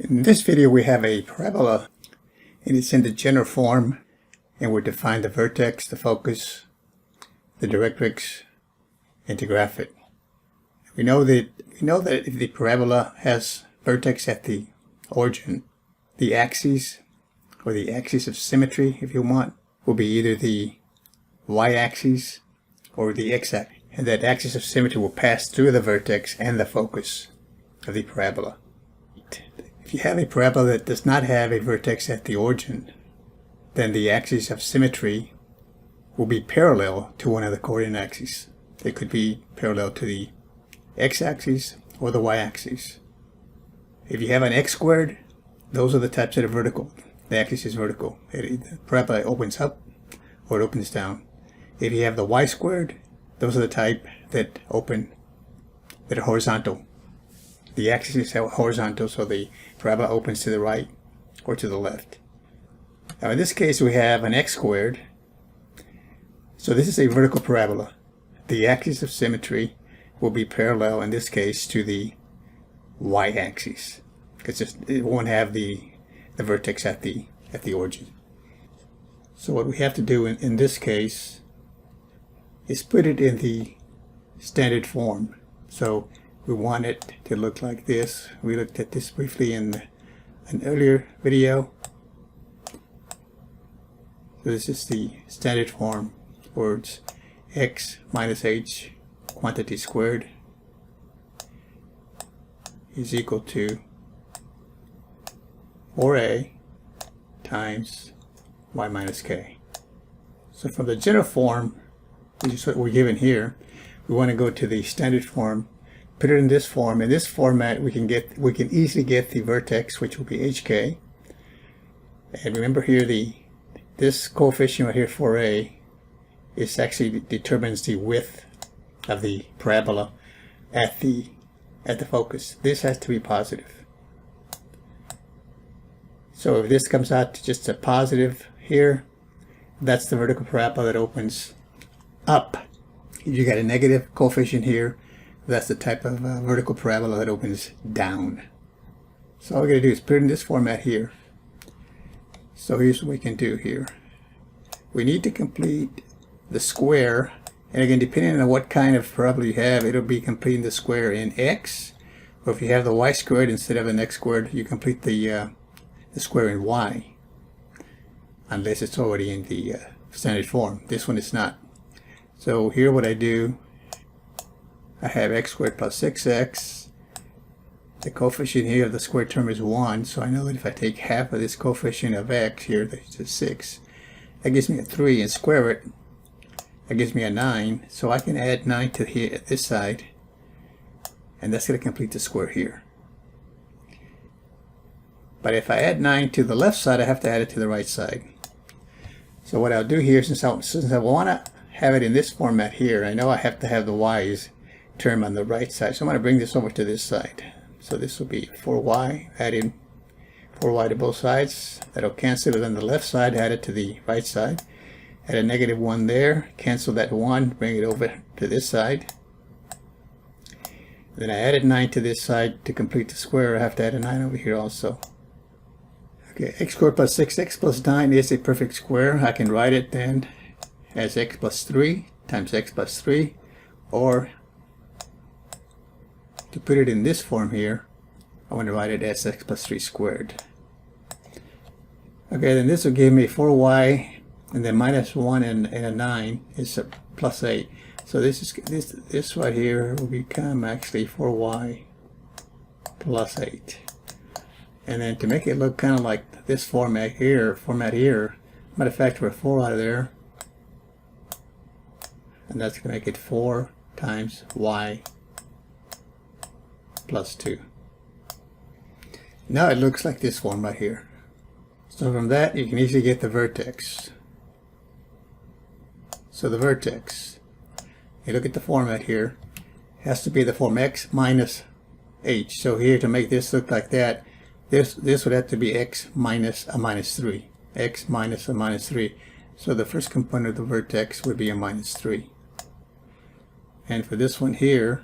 In this video we have a parabola, and it's in the general form, and we define the vertex, the focus, the directrix, and to graph it. We know that if the parabola has vertex at the origin, the axis, or the axis of symmetry if you want, will be either the y-axis or the x-axis, and that axis of symmetry will pass through the vertex and the focus of the parabola. If you have a parabola that does not have a vertex at the origin, then the axis of symmetry will be parallel to one of the coordinate axes. It could be parallel to the x-axis or the y-axis. If you have an x squared, those are the types that are vertical. The axis is vertical. The parabola opens up or it opens down. If you have the y squared, those are the type that are horizontal. The axis is horizontal, so the parabola opens to the right or to the left. Now in this case we have an x squared. So this is a vertical parabola. The axis of symmetry will be parallel in this case to the y-axis, because it won't have the vertex at the origin. So what we have to do in this case is put it in the standard form. So we want it to look like this. We looked at this briefly in an earlier video. So this is the standard form, where it's x minus h quantity squared is equal to 4a times y minus k. So from the general form, which is what we're given here, we want to go to the standard form, put it in this form. In this format we can easily get the vertex, which will be hk. And remember here, this coefficient right here, 4a, is actually determines the width of the parabola at the focus. This has to be positive. So if this comes out to just a positive here, that's the vertical parabola that opens up. If you got a negative coefficient here, that's the type of vertical parabola that opens down. So all we're going to do is put it in this format here. So here's what we can do here. We need to complete the square, and again, depending on what kind of parabola you have, it'll be completing the square in x, or if you have the y squared instead of an x squared, you complete the square in y, unless it's already in the standard form. This one is not. So here what I do, I have x squared plus 6x. The coefficient here of the squared term is 1, so I know that if I take half of this coefficient of x here, that's 6, that gives me a 3, and square it, that gives me a 9. So I can add 9 to here, this side, and that's going to complete the square here. But if I add 9 to the left side, I have to add it to the right side. So what I'll do here, since I want to have it in this format here, I know I have to have the y's term on the right side, so I'm going to bring this over to this side. So this will be 4y, add in 4y to both sides. That'll cancel it on the left side, add it to the right side. Add a negative 1 there, cancel that 1, bring it over to this side. Then I added 9 to this side. To complete the square, I have to add a 9 over here also. Okay, x squared plus 6x plus 9 is a perfect square. I can write it then as x plus 3 times x plus 3, or to put it in this form here, I want to write it as x plus 3 squared. Okay, then this will give me 4y, and then minus 1 and a 9 is a plus 8. So this right here will become actually 4y plus 8. And then to make it look kind of like this format here, I'm going to factor a 4 out of there, and that's going to make it 4 times y plus 2. Now it looks like this form right here. So from that you can easily get the vertex. So the vertex, you look at the format here, has to be the form x minus h. So here, to make this look like that, this would have to be x minus a minus 3. X minus a minus 3. So the first component of the vertex would be a minus 3. And for this one here,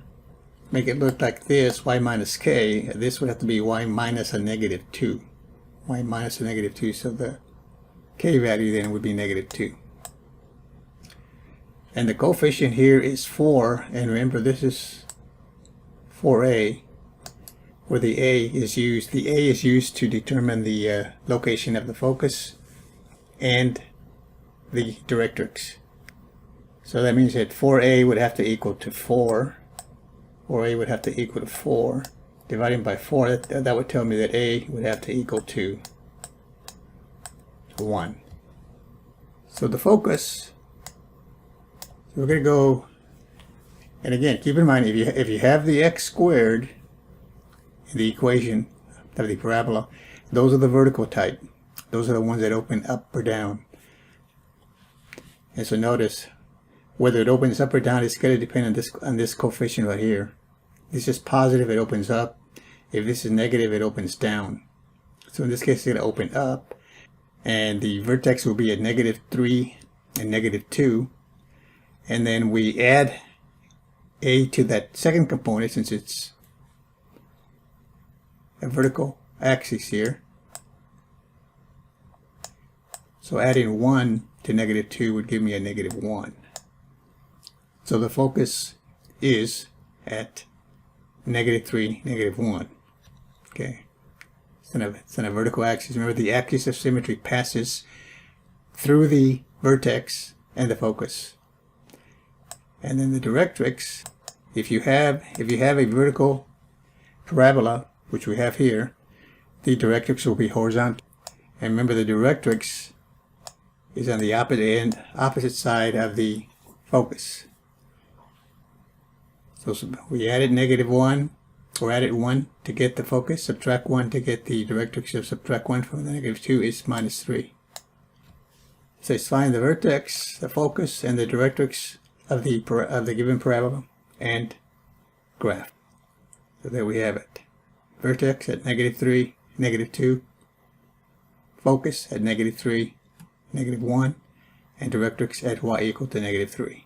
make it look like this, y minus k, this would have to be y minus a negative 2. Y minus a negative 2, so the k value then would be negative 2. And the coefficient here is 4, and remember this is 4a, where the a is used to determine the location of the focus and the directrix. So that means that 4a would have to equal to 4. 4a would have to equal to 4. Dividing by 4, that would tell me that a would have to equal to 1. So the focus, so we're going to go, and again, keep in mind, if you have the x squared in the equation of the parabola, those are the vertical type. Those are the ones that open up or down. And so notice, whether it opens up or down is going to depend on this coefficient right here. This is positive, it opens up. If this is negative, it opens down. So in this case, it's going to open up, and the vertex will be at negative 3 and negative 2. And then we add a to that second component, since it's a vertical axis here. So adding 1 to negative 2 would give me a negative 1. So the focus is at negative 3, negative 1. Okay. It's on a vertical axis. Remember, the axis of symmetry passes through the vertex and the focus. And then the directrix, if you have a vertical parabola, which we have here, the directrix will be horizontal. And remember, the directrix is on the opposite side of the focus. So we added negative 1, or added 1 to get the focus, subtract 1 to get the directrix, so subtract 1 from the negative 2 is minus 3. So it's find the vertex, the focus, and the directrix of the given parabola and graph. So there we have it. Vertex at negative 3, negative 2, focus at negative 3, negative 1, and directrix at y equal to negative 3.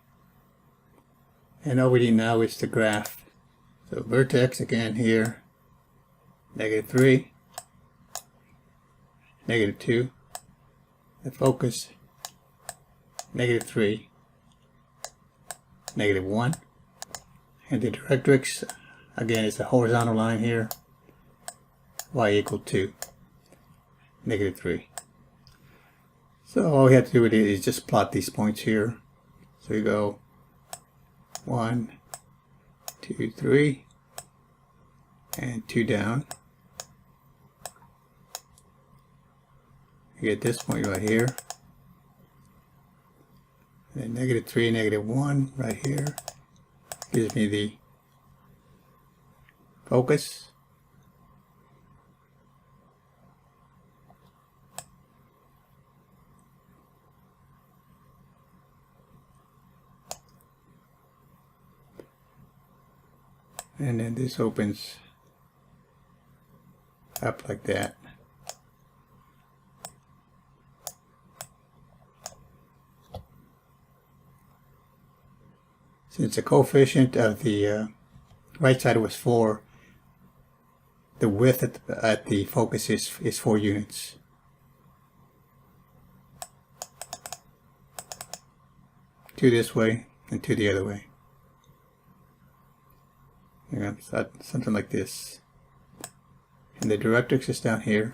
And all we need now is the graph. So vertex again here, negative 3, negative 2, the focus, negative 3, negative 1, and the directrix, again, is a horizontal line here, y equal to negative 3. So all we have to do is just plot these points here. So you go 1, 2, 3, and 2 down. You get this point right here. And then negative 3, negative 1 right here gives me the focus. And then this opens up like that. Since the coefficient of the right side was 4, the width at the focus is 4 units. Two this way and two the other way. Yeah, something like this. And the directrix is down here.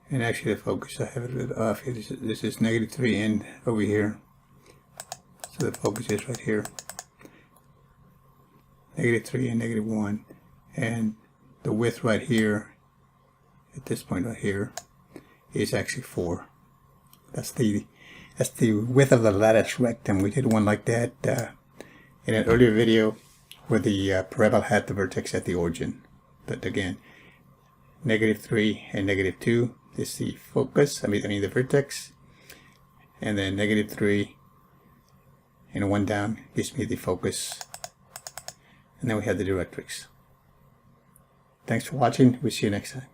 And actually the focus, I have it a little off here. This is negative 3 and over here. So the focus is right here. Negative 3 and negative 1. And the width right here, at this point right here, is actually 4. That's the width of the lattice rectum. We did one like that in an earlier video where the parabola had the vertex at the origin. But again, negative 3 and negative 2 is the focus, I mean the vertex, and then negative 3 and 1 down gives me the focus, and then we have the directrix. Thanks for watching. We'll see you next time.